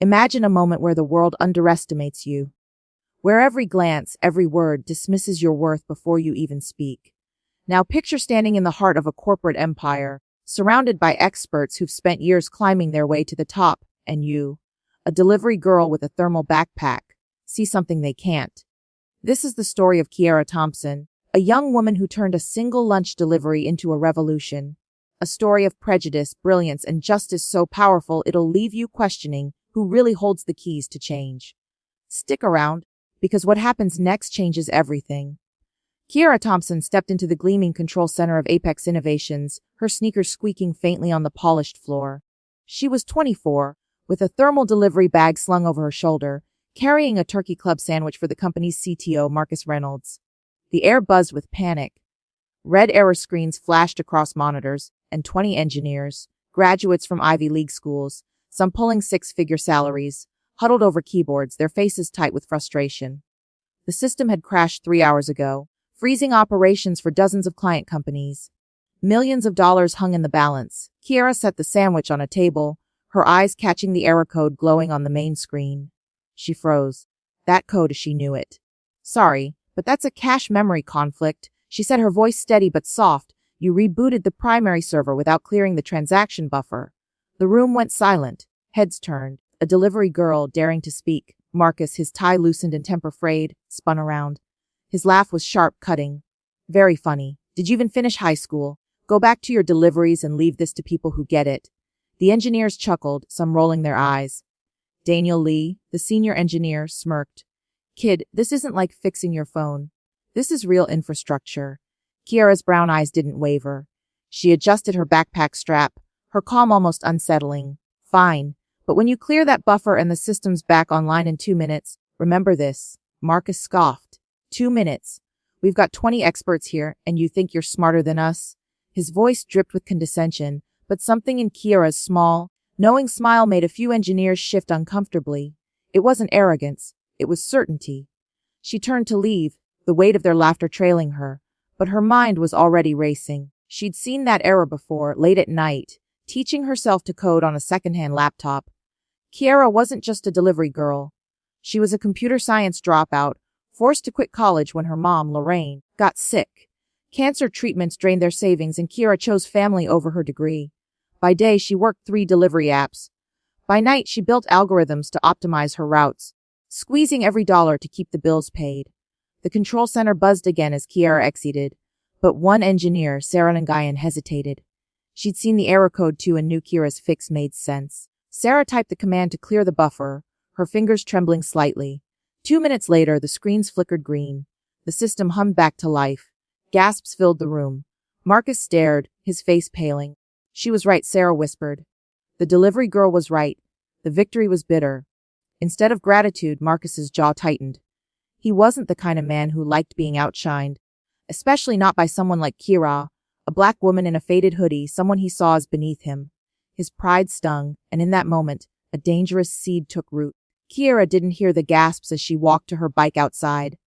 Imagine a moment where the world underestimates you, where every glance, every word dismisses your worth before you even speak. Now picture standing in the heart of a corporate empire, surrounded by experts who've spent years climbing their way to the top, and you, a delivery girl with a thermal backpack, see something they can't. This is the story of Kiera Thompson, a young woman who turned a single lunch delivery into a revolution. A story of prejudice, brilliance, and justice so powerful it'll leave you questioning who really holds the keys to change. Stick around, because what happens next changes everything. Kiera Thompson stepped into the gleaming control center of Apex Innovations, her sneakers squeaking faintly on the polished floor. She was 24, with a thermal delivery bag slung over her shoulder, carrying a turkey club sandwich for the company's CTO, Marcus Reynolds. The air buzzed with panic. Red error screens flashed across monitors, and 20 engineers, graduates from Ivy League schools, some pulling six-figure salaries, huddled over keyboards, their faces tight with frustration. The system had crashed 3 hours ago, freezing operations for dozens of client companies. Millions of dollars hung in the balance. Kiera set the sandwich on a table, her eyes catching the error code glowing on the main screen. She froze. That code, she knew it. Sorry, but that's a cache memory conflict, she said, her voice steady but soft. You rebooted the primary server without clearing the transaction buffer. The room went silent. Heads turned. A delivery girl, daring to speak. Marcus, his tie loosened and temper frayed, spun around. His laugh was sharp, cutting. Very funny. Did you even finish high school? Go back to your deliveries and leave this to people who get it. The engineers chuckled, some rolling their eyes. Daniel Lee, the senior engineer, smirked. Kid, this isn't like fixing your phone. This is real infrastructure. Kiera's brown eyes didn't waver. She adjusted her backpack strap, her calm almost unsettling. Fine, but when you clear that buffer and the system's back online in 2 minutes, remember this. Marcus scoffed. 2 minutes. We've got 20 experts here, and you think you're smarter than us? His voice dripped with condescension, but something in Kiera's small, knowing smile made a few engineers shift uncomfortably. It wasn't arrogance, it was certainty. She turned to leave, the weight of their laughter trailing her, but her mind was already racing. She'd seen that error before, late at night, teaching herself to code on a secondhand laptop. Kiera wasn't just a delivery girl. She was a computer science dropout, forced to quit college when her mom, Lorraine, got sick. Cancer treatments drained their savings, and Kiera chose family over her degree. By day, she worked 3 delivery apps. By night, she built algorithms to optimize her routes, squeezing every dollar to keep the bills paid. The control center buzzed again as Kiera exited, but one engineer, Sarah Nangayan, hesitated. She'd seen the error code too and knew Kiera's fix made sense. Sarah typed the command to clear the buffer, her fingers trembling slightly. 2 minutes later, the screens flickered green. The system hummed back to life. Gasps filled the room. Marcus stared, his face paling. She was right, Sarah whispered. The delivery girl was right. The victory was bitter. Instead of gratitude, Marcus's jaw tightened. He wasn't the kind of man who liked being outshined, especially not by someone like Kiera, a black woman in a faded hoodie, someone he saw as beneath him. His pride stung, and in that moment, a dangerous seed took root. Kiera didn't hear the gasps as she walked to her bike outside.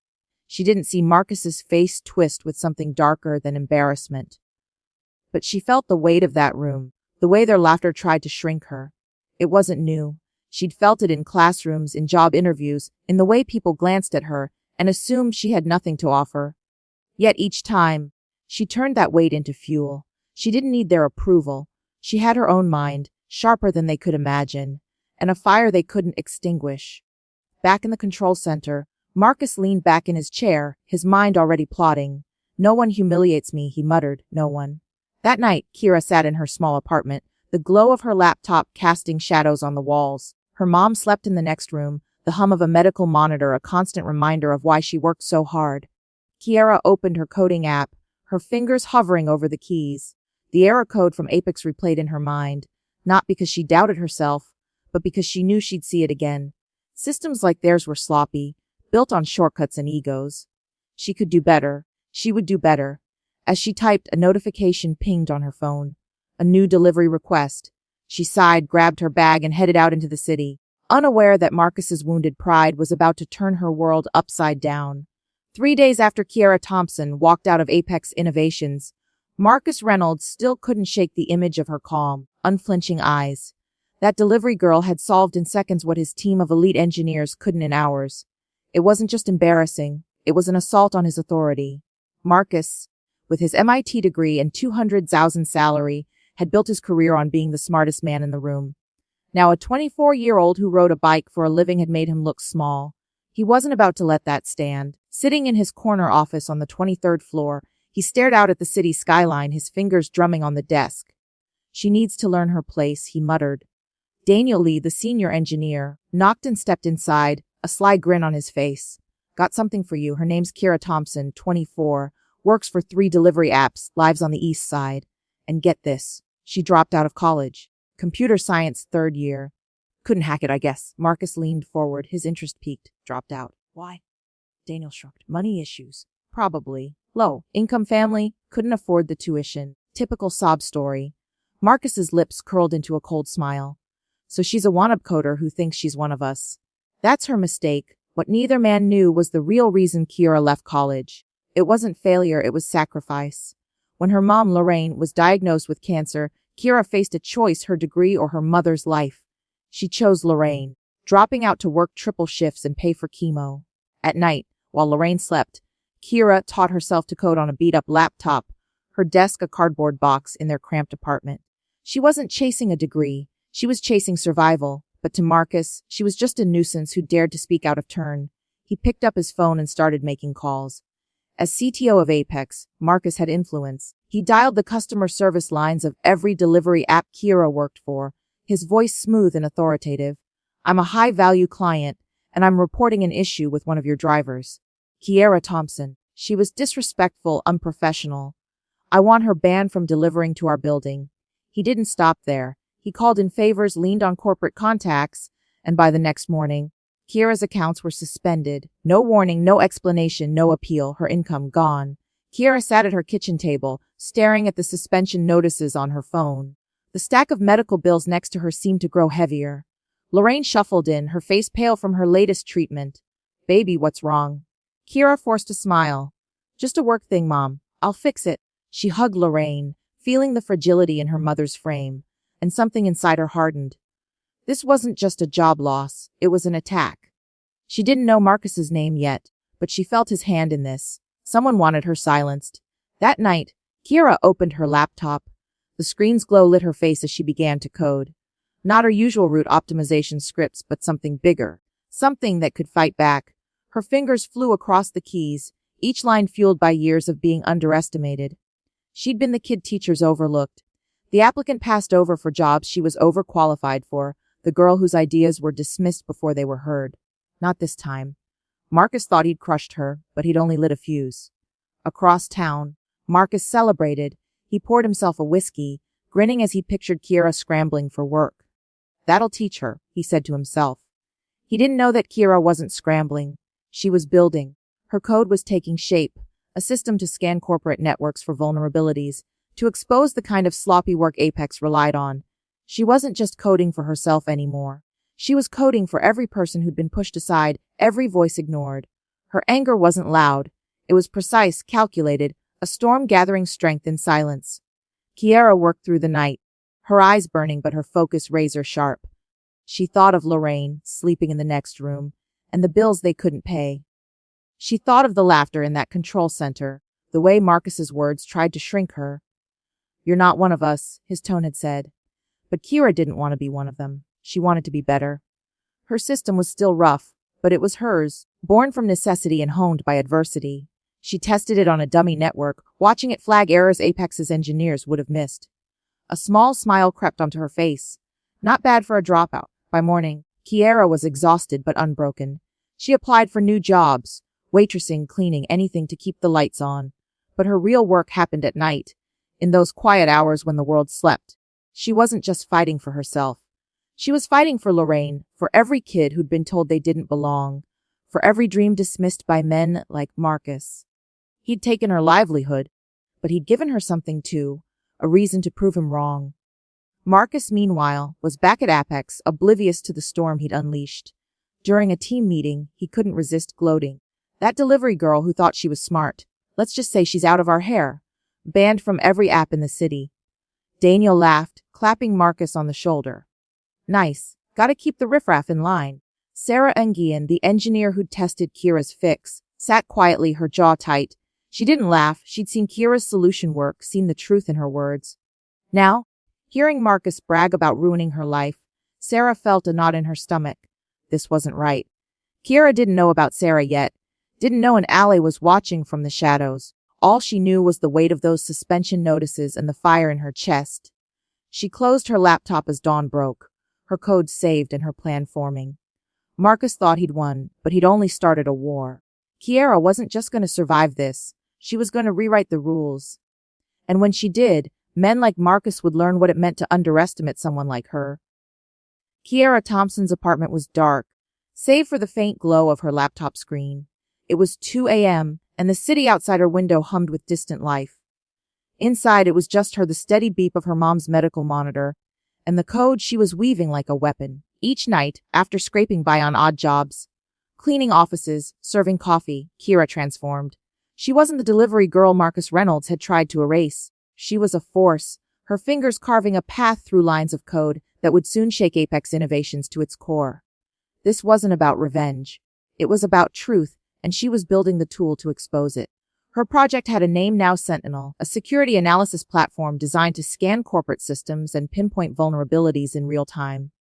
She didn't see Marcus's face twist with something darker than embarrassment. But she felt the weight of that room, the way their laughter tried to shrink her. It wasn't new. She'd felt it in classrooms, in job interviews, in the way people glanced at her and assumed she had nothing to offer. Yet each time, she turned that weight into fuel. She didn't need their approval. She had her own mind, sharper than they could imagine, and a fire they couldn't extinguish. Back in the control center, Marcus leaned back in his chair, his mind already plotting. No one humiliates me, he muttered, no one. That night, Kiera sat in her small apartment, the glow of her laptop casting shadows on the walls. Her mom slept in the next room, the hum of a medical monitor a constant reminder of why she worked so hard. Kiera opened her coding app, her fingers hovering over the keys. The error code from Apex replayed in her mind, not because she doubted herself, but because she knew she'd see it again. Systems like theirs were sloppy, built on shortcuts and egos. She could do better. She would do better. As she typed, a notification pinged on her phone. A new delivery request. She sighed, grabbed her bag, and headed out into the city, unaware that Marcus's wounded pride was about to turn her world upside down. 3 days after Kiera Thompson walked out of Apex Innovations, Marcus Reynolds still couldn't shake the image of her calm, unflinching eyes. That delivery girl had solved in seconds what his team of elite engineers couldn't in hours. It wasn't just embarrassing, it was an assault on his authority. Marcus, with his MIT degree and 200,000 salary, had built his career on being the smartest man in the room. Now a 24-year-old who rode a bike for a living had made him look small. He wasn't about to let that stand. Sitting in his corner office on the 23rd floor, he stared out at the city skyline, his fingers drumming on the desk. She needs to learn her place, he muttered. Daniel Lee, the senior engineer, knocked and stepped inside, a sly grin on his face. Got something for you. Her name's Kira Thompson, 24, works for 3 delivery apps, lives on the east side. And get this, she dropped out of college. Computer science 3rd year. Couldn't hack it, I guess. Marcus leaned forward, his interest peaked. Dropped out. Why? Daniel shrugged. Money issues. Probably. Low income family, couldn't afford the tuition. Typical sob story. Marcus's lips curled into a cold smile. So she's a wannabe coder who thinks she's one of us. That's her mistake. What neither man knew was the real reason Kira left college. It wasn't failure, it was sacrifice. When her mom, Lorraine, was diagnosed with cancer, Kira faced a choice, her degree or her mother's life. She chose Lorraine, dropping out to work triple shifts and pay for chemo. At night, while Lorraine slept, Kira taught herself to code on a beat-up laptop, her desk a cardboard box in their cramped apartment. She wasn't chasing a degree, she was chasing survival, but to Marcus, she was just a nuisance who dared to speak out of turn. He picked up his phone and started making calls. As CTO of Apex, Marcus had influence. He dialed the customer service lines of every delivery app Kira worked for, his voice smooth and authoritative. I'm a high-value client, and I'm reporting an issue with one of your drivers. Kira Thompson. She was disrespectful, unprofessional. I want her banned from delivering to our building. He didn't stop there. He called in favors, leaned on corporate contacts, and by the next morning, Kira's accounts were suspended. No warning, no explanation, no appeal, her income gone. Kira sat at her kitchen table, staring at the suspension notices on her phone. The stack of medical bills next to her seemed to grow heavier. Lorraine shuffled in, her face pale from her latest treatment. Baby, what's wrong? Kira forced a smile. Just a work thing, Mom. I'll fix it. She hugged Lorraine, feeling the fragility in her mother's frame, and something inside her hardened. This wasn't just a job loss, it was an attack. She didn't know Marcus's name yet, but she felt his hand in this. Someone wanted her silenced. That night, Kira opened her laptop. The screen's glow lit her face as she began to code. Not her usual route optimization scripts, but something bigger. Something that could fight back. Her fingers flew across the keys, each line fueled by years of being underestimated. She'd been the kid teachers overlooked. The applicant passed over for jobs she was overqualified for, the girl whose ideas were dismissed before they were heard. Not this time. Marcus thought he'd crushed her, but he'd only lit a fuse. Across town, Marcus celebrated. He poured himself a whiskey, grinning as he pictured Kira scrambling for work. That'll teach her, he said to himself. He didn't know that Kira wasn't scrambling. She was building. Her code was taking shape, a system to scan corporate networks for vulnerabilities, to expose the kind of sloppy work Apex relied on. She wasn't just coding for herself anymore. She was coding for every person who'd been pushed aside, every voice ignored. Her anger wasn't loud. It was precise, calculated, a storm gathering strength in silence. Kira worked through the night, her eyes burning but her focus razor sharp. She thought of Lorraine, sleeping in the next room, and the bills they couldn't pay. She thought of the laughter in that control center, the way Marcus's words tried to shrink her. You're not one of us, his tone had said. But Kira didn't want to be one of them. She wanted to be better. Her system was still rough, but it was hers, born from necessity and honed by adversity. She tested it on a dummy network, watching it flag errors Apex's engineers would have missed. A small smile crept onto her face. Not bad for a dropout. By morning, Kira was exhausted but unbroken. She applied for new jobs, waitressing, cleaning, anything to keep the lights on. But her real work happened at night, in those quiet hours when the world slept. She wasn't just fighting for herself. She was fighting for Lorraine, for every kid who'd been told they didn't belong, for every dream dismissed by men like Marcus. He'd taken her livelihood, but he'd given her something too, a reason to prove him wrong. Marcus, meanwhile, was back at Apex, oblivious to the storm he'd unleashed. During a team meeting, he couldn't resist gloating. That delivery girl who thought she was smart, let's just say she's out of our hair, banned from every app in the city. Daniel laughed, clapping Marcus on the shoulder. Nice. Gotta keep the riffraff in line. Sarah Engian, the engineer who'd tested Kira's fix, sat quietly, her jaw tight. She didn't laugh. She'd seen Kira's solution work, seen the truth in her words. Now, hearing Marcus brag about ruining her life, Sarah felt a knot in her stomach. This wasn't right. Kira didn't know about Sarah yet. Didn't know an ally was watching from the shadows. All she knew was the weight of those suspension notices and the fire in her chest. She closed her laptop as dawn broke, her code saved and her plan forming. Marcus thought he'd won, but he'd only started a war. Kiera wasn't just going to survive this. She was going to rewrite the rules. And when she did, men like Marcus would learn what it meant to underestimate someone like her. Kiera Thompson's apartment was dark, save for the faint glow of her laptop screen. It was 2 a.m., and the city outside her window hummed with distant life. Inside, it was just her, the steady beep of her mom's medical monitor, and the code she was weaving like a weapon. Each night, after scraping by on odd jobs, cleaning offices, serving coffee, Kira transformed. She wasn't the delivery girl Marcus Reynolds had tried to erase. She was a force, her fingers carving a path through lines of code that would soon shake Apex Innovations to its core. This wasn't about revenge. It was about truth, and she was building the tool to expose it. Her project had a name now: Sentinel, a security analysis platform designed to scan corporate systems and pinpoint vulnerabilities in real time.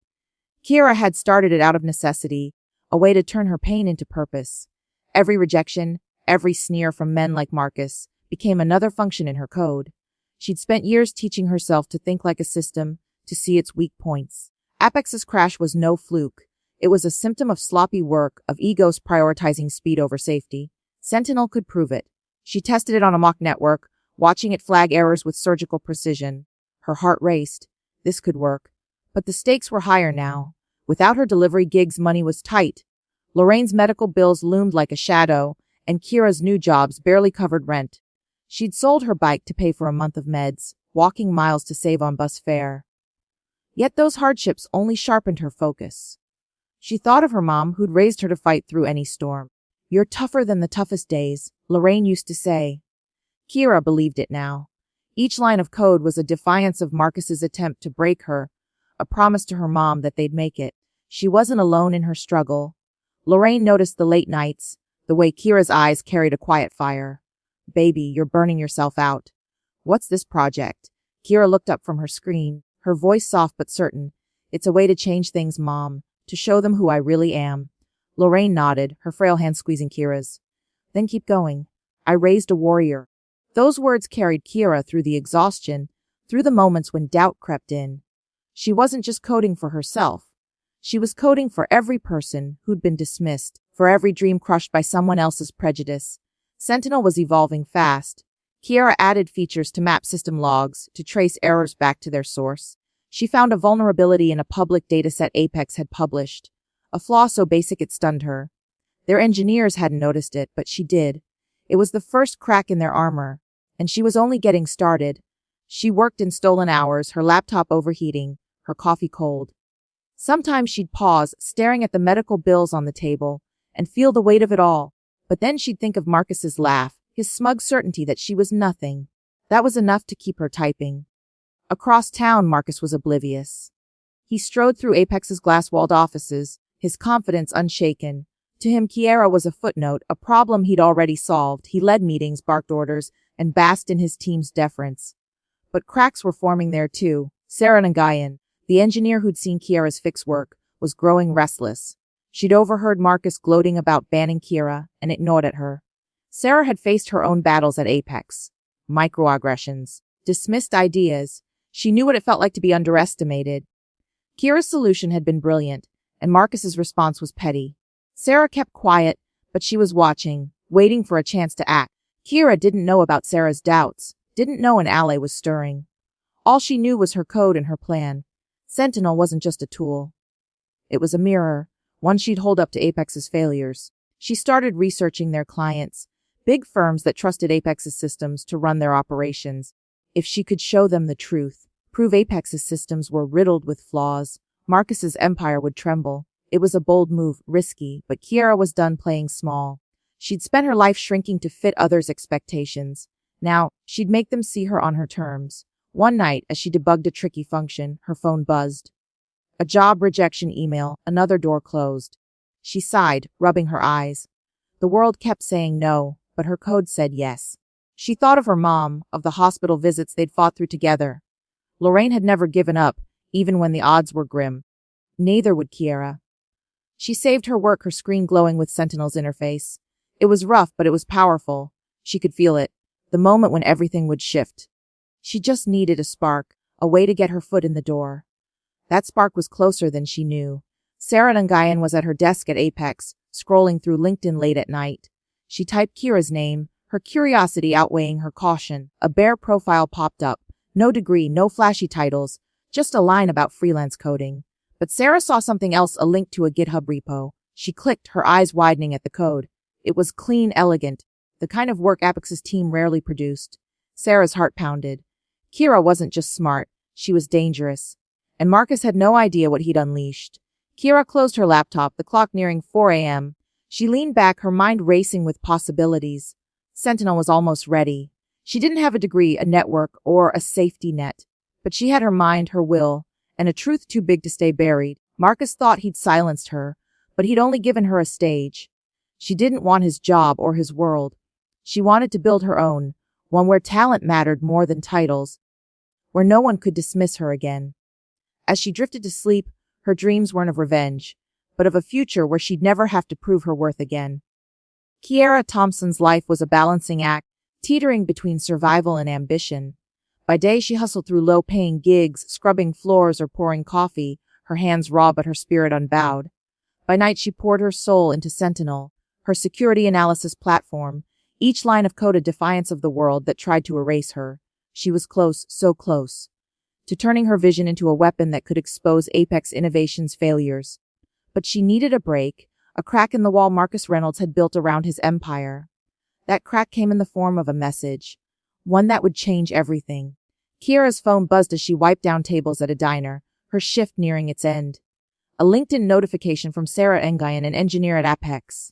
Kira had started it out of necessity, a way to turn her pain into purpose. Every rejection, every sneer from men like Marcus, became another function in her code. She'd spent years teaching herself to think like a system, to see its weak points. Apex's crash was no fluke. It was a symptom of sloppy work, of egos prioritizing speed over safety. Sentinel could prove it. She tested it on a mock network, watching it flag errors with surgical precision. Her heart raced. This could work. But the stakes were higher now. Without her delivery gigs, money was tight. Lorraine's medical bills loomed like a shadow, and Kira's new jobs barely covered rent. She'd sold her bike to pay for a month of meds, walking miles to save on bus fare. Yet those hardships only sharpened her focus. She thought of her mom, who'd raised her to fight through any storm. "You're tougher than the toughest days," Lorraine used to say. Kira believed it now. Each line of code was a defiance of Marcus's attempt to break her, a promise to her mom that they'd make it. She wasn't alone in her struggle. Lorraine noticed the late nights, the way Kira's eyes carried a quiet fire. "Baby, you're burning yourself out." "What's this project?" Kira looked up from her screen, her voice soft but certain. "It's a way to change things, Mom, to show them who I really am." Lorraine nodded, her frail hand squeezing Kira's. "Then keep going. I raised a warrior." Those words carried Kira through the exhaustion, through the moments when doubt crept in. She wasn't just coding for herself. She was coding for every person who'd been dismissed, for every dream crushed by someone else's prejudice. Sentinel was evolving fast. Kira added features to map system logs, to trace errors back to their source. She found a vulnerability in a public dataset Apex had published, a flaw so basic it stunned her. Their engineers hadn't noticed it, but she did. It was the first crack in their armor, and she was only getting started. She worked in stolen hours, her laptop overheating, her coffee cold. Sometimes she'd pause, staring at the medical bills on the table, and feel the weight of it all. But then she'd think of Marcus's laugh, his smug certainty that she was nothing. That was enough to keep her typing. Across town, Marcus was oblivious. He strode through Apex's glass-walled offices, his confidence unshaken. To him, Kiera was a footnote, a problem he'd already solved. He led meetings, barked orders, and basked in his team's deference. But cracks were forming there too. Sarah Nagayan, the engineer who'd seen Kiera's fix work, was growing restless. She'd overheard Marcus gloating about banning Kira, and it gnawed at her. Sarah had faced her own battles at Apex. Microaggressions, dismissed ideas. She knew what it felt like to be underestimated. Kira's solution had been brilliant, and Marcus's response was petty. Sarah kept quiet, but she was watching, waiting for a chance to act. Kira didn't know about Sarah's doubts, didn't know an ally was stirring. All she knew was her code and her plan. Sentinel wasn't just a tool. It was a mirror, one she'd hold up to Apex's failures. She started researching their clients, big firms that trusted Apex's systems to run their operations. If she could show them the truth, prove Apex's systems were riddled with flaws, Marcus's empire would tremble. It was a bold move, risky, but Kiera was done playing small. She'd spent her life shrinking to fit others' expectations. Now, she'd make them see her on her terms. One night, as she debugged a tricky function, her phone buzzed. A job rejection email, another door closed. She sighed, rubbing her eyes. The world kept saying no, but her code said yes. She thought of her mom, of the hospital visits they'd fought through together. Lorraine had never given up, even when the odds were grim. Neither would Kiera. She saved her work, her screen glowing with Sentinel's interface. It was rough, but it was powerful. She could feel it, the moment when everything would shift. She just needed a spark, a way to get her foot in the door. That spark was closer than she knew. Sarah Nangayan was at her desk at Apex, scrolling through LinkedIn late at night. She typed Kira's name, her curiosity outweighing her caution. A bare profile popped up. No degree, no flashy titles, just a line about freelance coding. But Sarah saw something else, a link to a GitHub repo. She clicked, her eyes widening at the code. It was clean, elegant, the kind of work Apex's team rarely produced. Sarah's heart pounded. Kira wasn't just smart, she was dangerous. And Marcus had no idea what he'd unleashed. Kira closed her laptop, the clock nearing 4 a.m. She leaned back, her mind racing with possibilities. Sentinel was almost ready. She didn't have a degree, a network, or a safety net. But she had her mind, her will, and a truth too big to stay buried. Marcus thought he'd silenced her, but he'd only given her a stage. She didn't want his job or his world. She wanted to build her own, one where talent mattered more than titles, where no one could dismiss her again. As she drifted to sleep, her dreams weren't of revenge, but of a future where she'd never have to prove her worth again. Kiera Thompson's life was a balancing act, teetering between survival and ambition. By day, she hustled through low-paying gigs, scrubbing floors or pouring coffee, her hands raw but her spirit unbowed. By night, she poured her soul into Sentinel, her security analysis platform, each line of code a defiance of the world that tried to erase her. She was close, so close, to turning her vision into a weapon that could expose Apex Innovation's failures. But she needed a break, a crack in the wall Marcus Reynolds had built around his empire. That crack came in the form of a message, one that would change everything. Kiera's phone buzzed as she wiped down tables at a diner, her shift nearing its end. A LinkedIn notification from Sarah Nangayan, an engineer at Apex.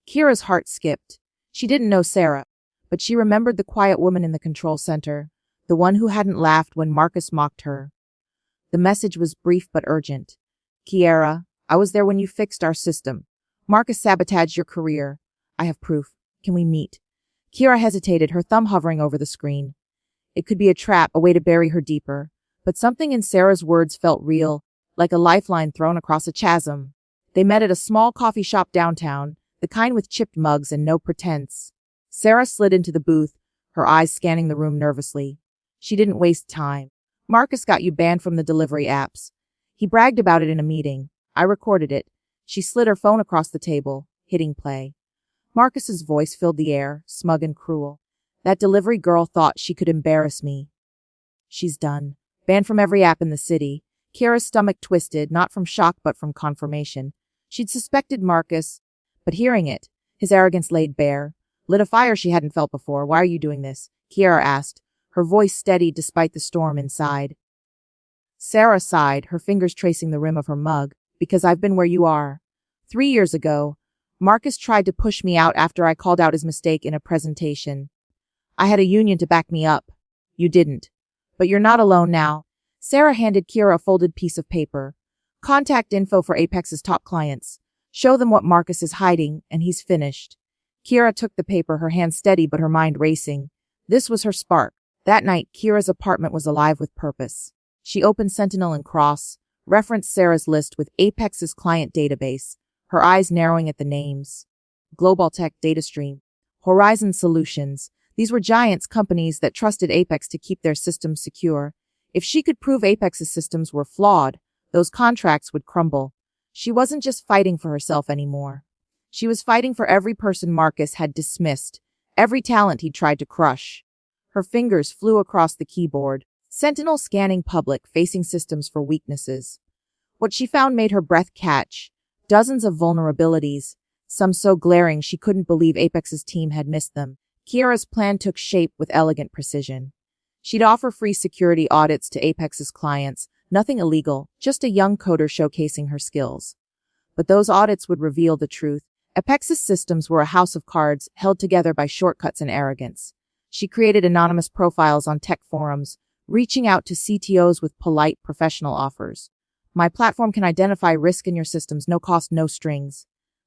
Kiera's heart skipped. She didn't know Sarah, but she remembered the quiet woman in the control center, the one who hadn't laughed when Marcus mocked her. The message was brief but urgent. Kiera, I was there when you fixed our system. Marcus sabotaged your career. I have proof. Can we meet? Kiera hesitated, her thumb hovering over the screen. It could be a trap, a way to bury her deeper. But something in Sarah's words felt real, like a lifeline thrown across a chasm. They met at a small coffee shop downtown, the kind with chipped mugs and no pretense. Sarah slid into the booth, her eyes scanning the room nervously. She didn't waste time. Marcus got you banned from the delivery apps. He bragged about it in a meeting. I recorded it. She slid her phone across the table, hitting play. Marcus's voice filled the air, smug and cruel. That delivery girl thought she could embarrass me. She's done. Banned from every app in the city. Kiera's stomach twisted, not from shock but from confirmation. She'd suspected Marcus, but hearing it, his arrogance laid bare, lit a fire she hadn't felt before. Why are you doing this? Kiera asked, her voice steady despite the storm inside. Sarah sighed, her fingers tracing the rim of her mug. Because I've been where you are. 3 years ago, Marcus tried to push me out after I called out his mistake in a presentation. I had a union to back me up. You didn't. But you're not alone now. Sarah handed Kiera a folded piece of paper. Contact info for Apex's top clients. Show them what Marcus is hiding, and he's finished. Kiera took the paper, her hand steady but her mind racing. This was her spark. That night, Kiera's apartment was alive with purpose. She opened Sentinel and Cross, referenced Sarah's list with Apex's client database, her eyes narrowing at the names. Global Tech Data Stream. Horizon Solutions. These were giants, companies that trusted Apex to keep their systems secure. If she could prove Apex's systems were flawed, those contracts would crumble. She wasn't just fighting for herself anymore. She was fighting for every person Marcus had dismissed, every talent he'd tried to crush. Her fingers flew across the keyboard, Sentinel scanning public-facing systems for weaknesses. What she found made her breath catch. Dozens of vulnerabilities, some so glaring she couldn't believe Apex's team had missed them. Kiera's plan took shape with elegant precision. She'd offer free security audits to Apex's clients, nothing illegal, just a young coder showcasing her skills. But those audits would reveal the truth. Apex's systems were a house of cards held together by shortcuts and arrogance. She created anonymous profiles on tech forums, reaching out to CTOs with polite, professional offers. My platform can identify risk in your systems, no cost, no strings.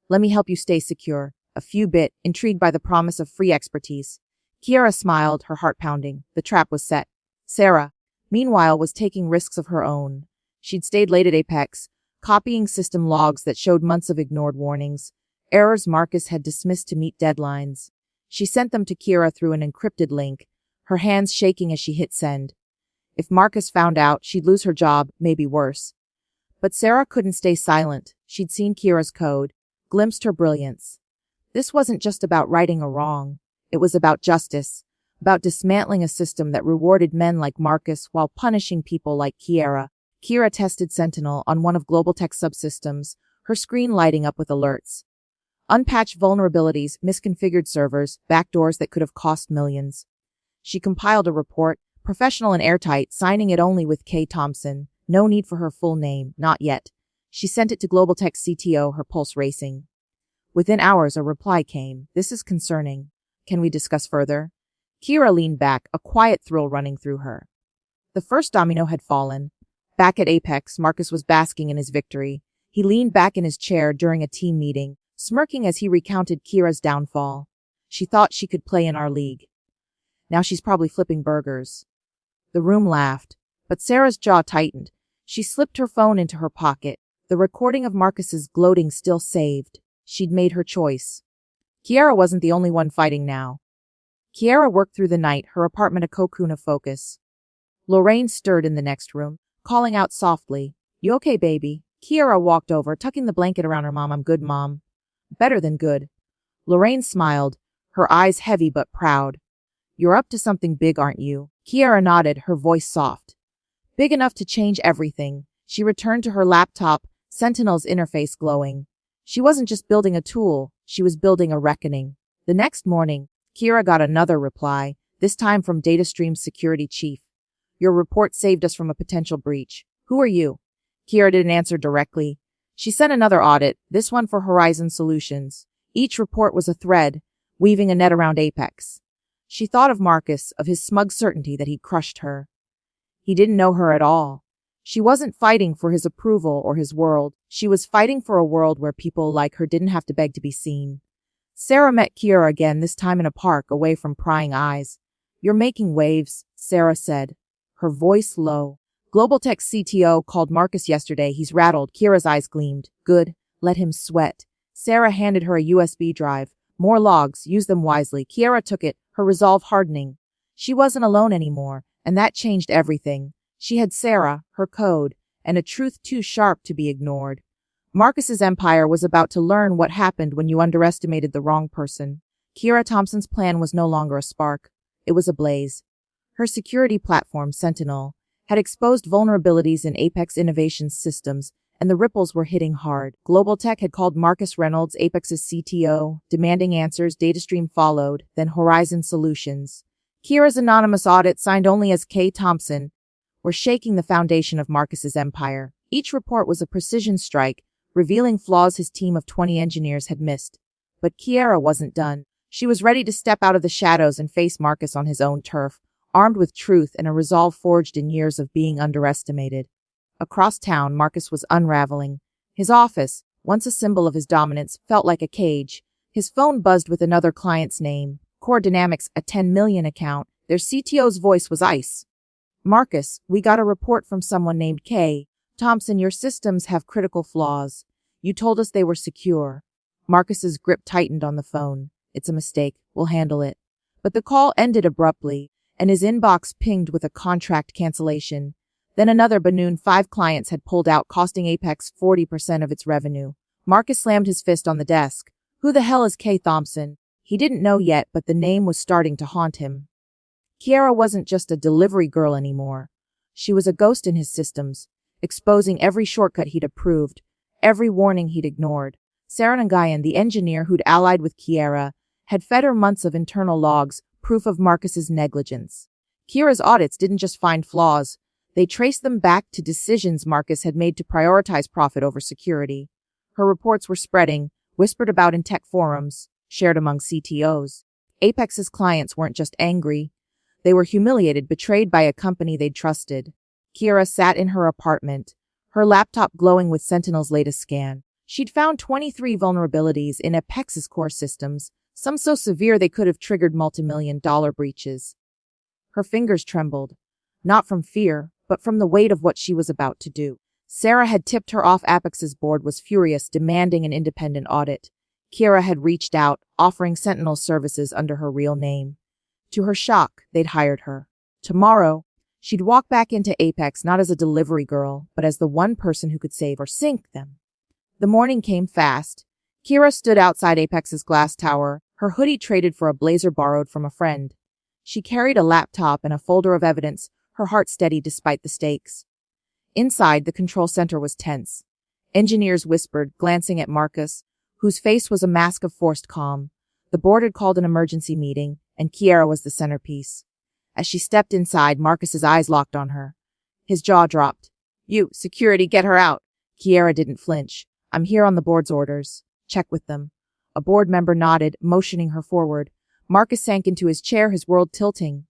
Let me help you stay secure. A few bit, intrigued by the promise of free expertise. Kiara smiled, her heart pounding. The trap was set. Sarah, meanwhile, was taking risks of her own. She'd stayed late at Apex, copying system logs that showed months of ignored warnings, errors Marcus had dismissed to meet deadlines. She sent them to Kira through an encrypted link, her hands shaking as she hit send. If Marcus found out, she'd lose her job, maybe worse. But Sarah couldn't stay silent. She'd seen Kira's code, glimpsed her brilliance. This wasn't just about righting a wrong. It was about justice, about dismantling a system that rewarded men like Marcus while punishing people like Kiara. Kira tested Sentinel on one of Global Tech's subsystems, her screen lighting up with alerts. Unpatched vulnerabilities, misconfigured servers, backdoors that could have cost millions. She compiled a report, professional and airtight, signing it only with K. Thompson. No need for her full name, not yet. She sent it to Global Tech's CTO, her pulse racing. Within hours, a reply came. This is concerning. Can we discuss further? Kira leaned back, a quiet thrill running through her. The first domino had fallen. Back at Apex, Marcus was basking in his victory. He leaned back in his chair during a team meeting, smirking as he recounted Kira's downfall. She thought she could play in our league. Now she's probably flipping burgers. The room laughed, but Sarah's jaw tightened. She slipped her phone into her pocket, the recording of Marcus's gloating still saved. She'd made her choice. Kiara wasn't the only one fighting now. Kiara worked through the night, her apartment a cocoon of focus. Lorraine stirred in the next room, calling out softly, "You okay, baby?" Kiara walked over, tucking the blanket around her. "Mom, I'm good, Mom." "Better than good." Lorraine smiled, her eyes heavy but proud. "You're up to something big, aren't you?" Kiara nodded, her voice soft. "Big enough to change everything." She returned to her laptop, Sentinel's interface glowing. She wasn't just building a tool, she was building a reckoning. The next morning, Kira got another reply, this time from DataStream's security chief. "Your report saved us from a potential breach. Who are you?" Kira didn't answer directly. She sent another audit, this one for Horizon Solutions. Each report was a thread, weaving a net around Apex. She thought of Marcus, of his smug certainty that he'd crushed her. He didn't know her at all. She wasn't fighting for his approval or his world. She was fighting for a world where people like her didn't have to beg to be seen. Sarah met Kira again, this time in a park, away from prying eyes. "You're making waves," Sarah said, her voice low. Global Tech's CTO called Marcus yesterday. He's rattled. Kira's eyes gleamed. "Good. Let him sweat." Sarah handed her a USB drive. "More logs. Use them wisely." Kira took it, her resolve hardening. She wasn't alone anymore, and that changed everything. She had Sarah, her code, and a truth too sharp to be ignored. Marcus's empire was about to learn what happened when you underestimated the wrong person. Kira Thompson's plan was no longer a spark. It was a blaze. Her security platform, Sentinel, had exposed vulnerabilities in Apex Innovations systems, and the ripples were hitting hard. Global Tech had called Marcus Reynolds, Apex's CTO, demanding answers. DataStream followed, then Horizon Solutions. Kira's anonymous audit, signed only as K. Thompson, were shaking the foundation of Marcus's empire. Each report was a precision strike, revealing flaws his team of 20 engineers had missed. But Kiara wasn't done. She was ready to step out of the shadows and face Marcus on his own turf, armed with truth and a resolve forged in years of being underestimated. Across town, Marcus was unraveling. His office, once a symbol of his dominance, felt like a cage. His phone buzzed with another client's name. Core Dynamics, a 10 million account. Their CTO's voice was ice. "Marcus, we got a report from someone named K. Thompson. Your systems have critical flaws. You told us they were secure." Marcus's grip tightened on the phone. "It's a mistake. We'll handle it." But the call ended abruptly, and his inbox pinged with a contract cancellation. Then another balloon. 5 clients had pulled out, costing Apex 40% of its revenue. Marcus slammed his fist on the desk. Who the hell is K. Thompson? He didn't know yet, but the name was starting to haunt him. Kiara wasn't just a delivery girl anymore. She was a ghost in his systems, exposing every shortcut he'd approved, every warning he'd ignored. Saranangayan, the engineer who'd allied with Kiara, had fed her months of internal logs, proof of Marcus's negligence. Kira's audits didn't just find flaws. They traced them back to decisions Marcus had made to prioritize profit over security. Her reports were spreading, whispered about in tech forums, shared among CTOs. Apex's clients weren't just angry. They were humiliated, betrayed by a company they'd trusted. Kira sat in her apartment, her laptop glowing with Sentinel's latest scan. She'd found 23 vulnerabilities in Apex's core systems, some so severe they could have triggered multi-million-dollar breaches. Her fingers trembled, not from fear, but from the weight of what she was about to do. Sarah had tipped her off. Apex's board was furious, demanding an independent audit. Kira had reached out, offering Sentinel services under her real name. To her shock, they'd hired her. Tomorrow, she'd walk back into Apex not as a delivery girl, but as the one person who could save or sink them. The morning came fast. Kira stood outside Apex's glass tower, her hoodie traded for a blazer borrowed from a friend. She carried a laptop and a folder of evidence, her heart steady despite the stakes. Inside, the control center was tense. Engineers whispered, glancing at Marcus, whose face was a mask of forced calm. The board had called an emergency meeting, and Kiera was the centerpiece. As she stepped inside, Marcus's eyes locked on her. His jaw dropped. "You, security, get her out." Kiera didn't flinch. "I'm here on the board's orders. Check with them." A board member nodded, motioning her forward. Marcus sank into his chair, his world tilting.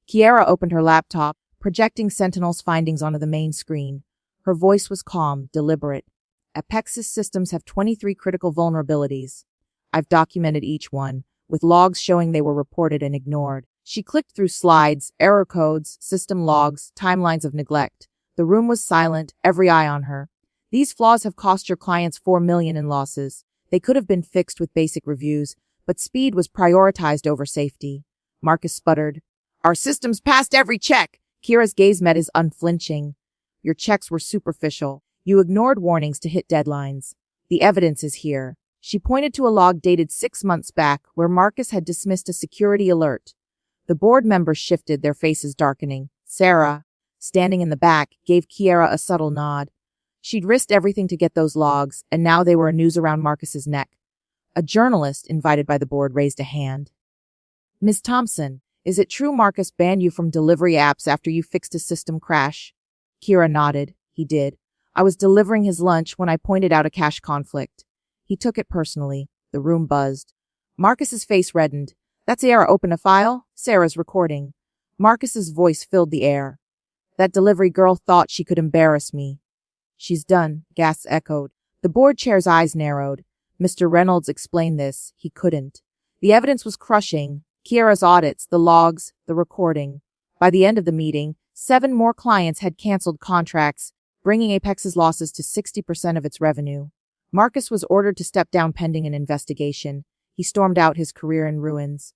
Kiera opened her laptop, projecting Sentinel's findings onto the main screen. Her voice was calm, deliberate. Apex's systems have 23 critical vulnerabilities. I've documented each one, with logs showing they were reported and ignored. She clicked through slides, error codes, system logs, timelines of neglect. The room was silent, every eye on her. These flaws have cost your clients $4 million in losses. They could have been fixed with basic reviews, but speed was prioritized over safety. Marcus sputtered. "Our systems passed every check." Kira's gaze met his unflinching. "Your checks were superficial. You ignored warnings to hit deadlines. The evidence is here." She pointed to a log dated 6 months back, where Marcus had dismissed a security alert. The board members shifted, their faces darkening. Sarah, standing in the back, gave Kiera a subtle nod. She'd risked everything to get those logs, and now they were a noose around Marcus's neck. A journalist, invited by the board, raised a hand. "Ms. Thompson, is it true Marcus banned you from delivery apps after you fixed a system crash?" Kira nodded. "He did. I was delivering his lunch when I pointed out a cache conflict. He took it personally." The room buzzed. Marcus's face reddened. "That's Sarah, open a file? Sarah's recording." Marcus's voice filled the air. "That delivery girl thought she could embarrass me." "She's done," gasps echoed. The board chair's eyes narrowed. Mr. Reynolds explained this. He couldn't. The evidence was crushing. Kiera's audits, the logs, the recording. By the end of the meeting, 7 more clients had canceled contracts, bringing Apex's losses to 60% of its revenue. Marcus was ordered to step down pending an investigation. He stormed out, his career in ruins.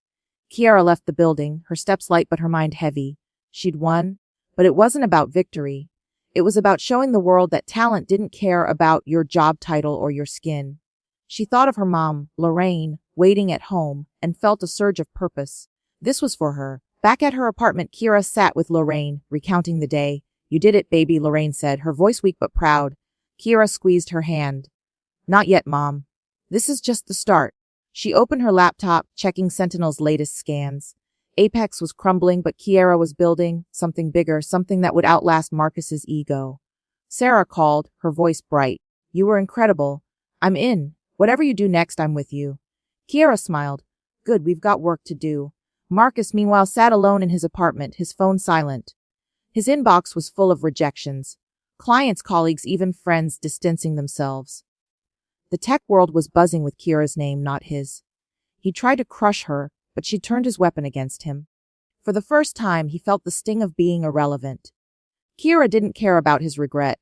Kiera left the building, her steps light but her mind heavy. She'd won, but it wasn't about victory. It was about showing the world that talent didn't care about your job title or your skin. She thought of her mom, Lorraine, waiting at home, and felt a surge of purpose. This was for her. Back at her apartment, Kiera sat with Lorraine, recounting the day. "You did it, baby," Lorraine said, her voice weak but proud. Kiera squeezed her hand. "Not yet, Mom. This is just the start." She opened her laptop, checking Sentinel's latest scans. Apex was crumbling, but Kiera was building something bigger, something that would outlast Marcus's ego. Sarah called, her voice bright. "You were incredible. I'm in. Whatever you do next, I'm with you." Kiera smiled. "Good, we've got work to do." Marcus, meanwhile, sat alone in his apartment, his phone silent. His inbox was full of rejections. Clients, colleagues, even friends distancing themselves. The tech world was buzzing with Kiera's name, not his. He tried to crush her, but she turned his weapon against him. For the first time, he felt the sting of being irrelevant. Kiera didn't care about his regret.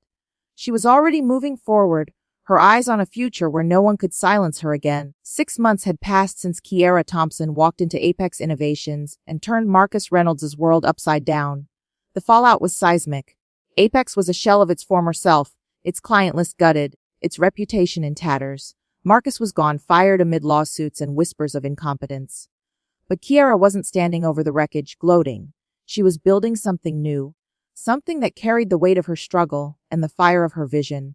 She was already moving forward, her eyes on a future where no one could silence her again. 6 months had passed since Kiera Thompson walked into Apex Innovations and turned Marcus Reynolds' world upside down. The fallout was seismic. Apex was a shell of its former self, its client list gutted, its reputation in tatters. Marcus was gone, fired amid lawsuits and whispers of incompetence. But Kiera wasn't standing over the wreckage, gloating. She was building something new, something that carried the weight of her struggle and the fire of her vision.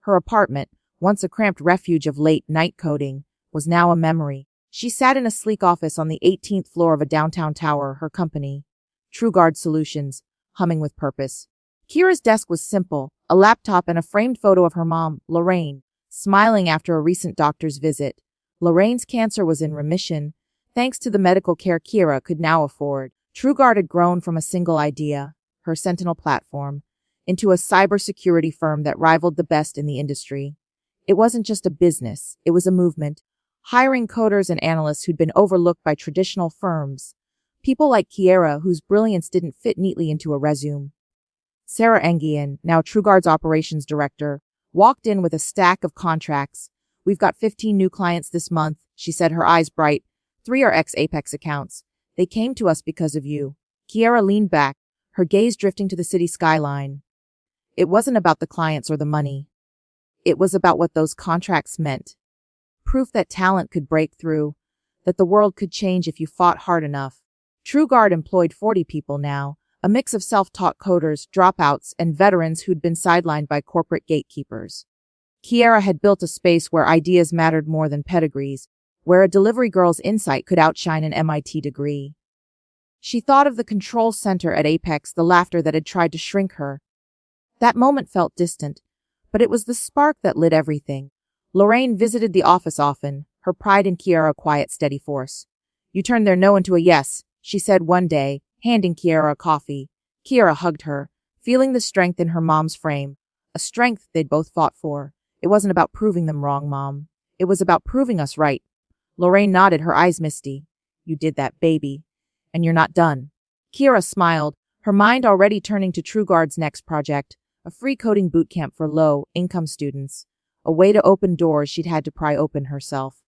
Her apartment, once a cramped refuge of late-night coding, was now a memory. She sat in a sleek office on the 18th floor of a downtown tower, her company, TrueGuard Solutions, humming with purpose. Kiera's desk was simple, a laptop and a framed photo of her mom, Lorraine, smiling after a recent doctor's visit. Lorraine's cancer was in remission, thanks to the medical care Kiera could now afford. TrueGuard had grown from a single idea, her Sentinel platform. into a cybersecurity firm that rivaled the best in the industry. It wasn't just a business, it was a movement, hiring coders and analysts who'd been overlooked by traditional firms. People like Kiera, whose brilliance didn't fit neatly into a resume. Sarah Engian, now TrueGuard's operations director, walked in with a stack of contracts. "We've got 15 new clients this month," she said, her eyes bright. "3 are ex-Apex accounts. They came to us because of you." Kiera leaned back, her gaze drifting to the city skyline. It wasn't about the clients or the money. It was about what those contracts meant. Proof that talent could break through, that the world could change if you fought hard enough. TrueGuard employed 40 people now, a mix of self-taught coders, dropouts, and veterans who'd been sidelined by corporate gatekeepers. Kiera had built a space where ideas mattered more than pedigrees, where a delivery girl's insight could outshine an MIT degree. She thought of the control center at Apex, the laughter that had tried to shrink her. That moment felt distant, but it was the spark that lit everything. Lorraine visited the office often, her pride in Kiera a quiet, steady force. "You turned their no into a yes," she said one day, handing Kiera a coffee. Kiera hugged her, feeling the strength in her mom's frame, a strength they'd both fought for. "It wasn't about proving them wrong, Mom. It was about proving us right." Lorraine nodded, her eyes misty. "You did that, baby. And you're not done." Kiera smiled, her mind already turning to TrueGuard's next project, a free coding bootcamp for low-income students, a way to open doors she'd had to pry open herself.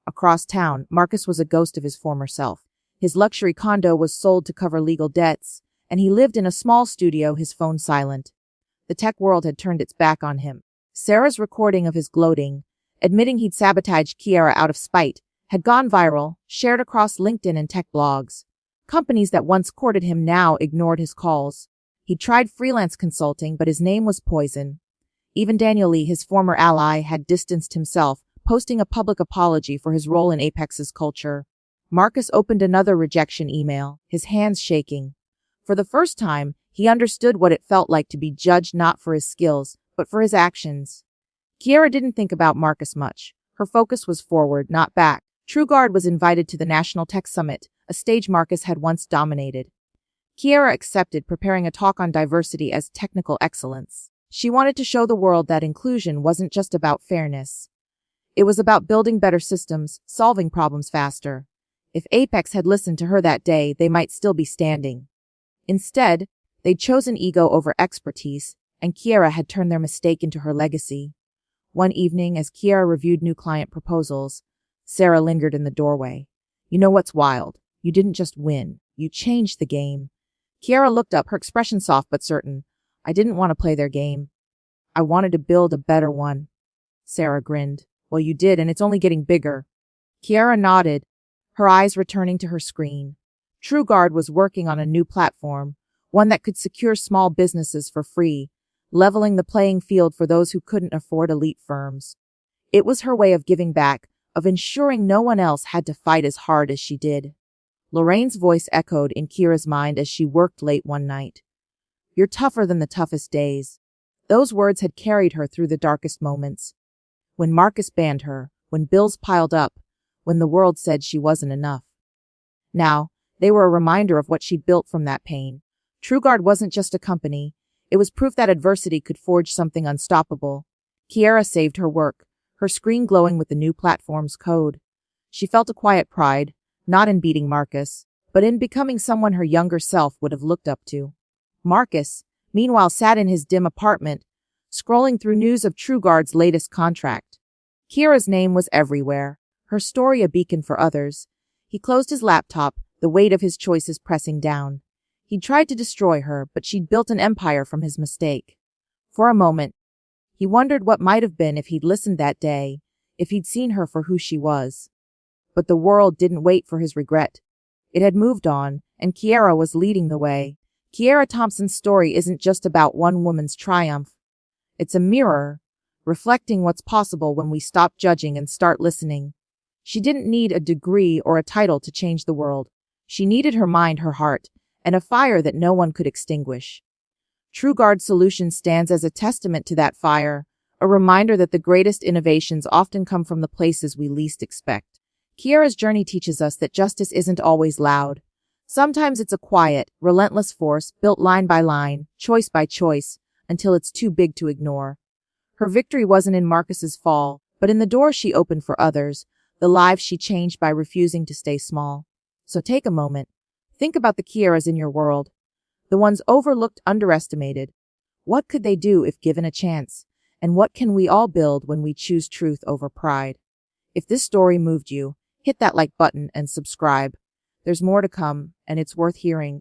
Across town, Marcus was a ghost of his former self. His luxury condo was sold to cover legal debts, and he lived in a small studio, his phone silent. The tech world had turned its back on him. Sarah's recording of his gloating, admitting he'd sabotaged Kiera out of spite, had gone viral, shared across LinkedIn and tech blogs. Companies that once courted him now ignored his calls. He'd tried freelance consulting, but his name was poison. Even Daniel Lee, his former ally, had distanced himself, posting a public apology for his role in Apex's culture. Marcus opened another rejection email, his hands shaking. For the first time, he understood what it felt like to be judged not for his skills, but for his actions. Kiera didn't think about Marcus much. Her focus was forward, not back. TrueGuard was invited to the National Tech Summit, a stage Marcus had once dominated. Kiera accepted, preparing a talk on diversity as technical excellence. She wanted to show the world that inclusion wasn't just about fairness. It was about building better systems, solving problems faster. If Apex had listened to her that day, they might still be standing. Instead, they'd chosen ego over expertise, and Kiera had turned their mistake into her legacy. One evening, as Kiera reviewed new client proposals, Sarah lingered in the doorway. "You know what's wild? You didn't just win. You changed the game." Kiera looked up, her expression soft but certain. "I didn't want to play their game. I wanted to build a better one." Sarah grinned. "Well, you did, and it's only getting bigger." Kiera nodded, her eyes returning to her screen. TrueGuard was working on a new platform, one that could secure small businesses for free, leveling the playing field for those who couldn't afford elite firms. It was her way of giving back, of ensuring no one else had to fight as hard as she did. Lorraine's voice echoed in Kiera's mind as she worked late one night. "You're tougher than the toughest days." Those words had carried her through the darkest moments. When Marcus banned her, when bills piled up, when the world said she wasn't enough. Now, they were a reminder of what she'd built from that pain. TrueGuard wasn't just a company, it was proof that adversity could forge something unstoppable. Kiera saved her work, her screen glowing with the new platform's code. She felt a quiet pride, not in beating Marcus, but in becoming someone her younger self would have looked up to. Marcus, meanwhile, sat in his dim apartment, scrolling through news of TrueGuard's latest contract. Kiera's name was everywhere, her story a beacon for others. He closed his laptop, the weight of his choices pressing down. He'd tried to destroy her, but she'd built an empire from his mistake. For a moment, he wondered what might have been if he'd listened that day, if he'd seen her for who she was. But the world didn't wait for his regret. It had moved on, and Kiera was leading the way. Kiera Thompson's story isn't just about one woman's triumph. It's a mirror, reflecting what's possible when we stop judging and start listening. She didn't need a degree or a title to change the world. She needed her mind, her heart, and a fire that no one could extinguish. TrueGuard Solutions stands as a testament to that fire, a reminder that the greatest innovations often come from the places we least expect. Kiera's journey teaches us that justice isn't always loud. Sometimes it's a quiet, relentless force built line by line, choice by choice, until it's too big to ignore. Her victory wasn't in Marcus's fall, but in the door she opened for others, the lives she changed by refusing to stay small. So take a moment. Think about the Kieras in your world, the ones overlooked, underestimated. What could they do if given a chance? And what can we all build when we choose truth over pride? If this story moved you, hit that like button and subscribe. There's more to come, and it's worth hearing.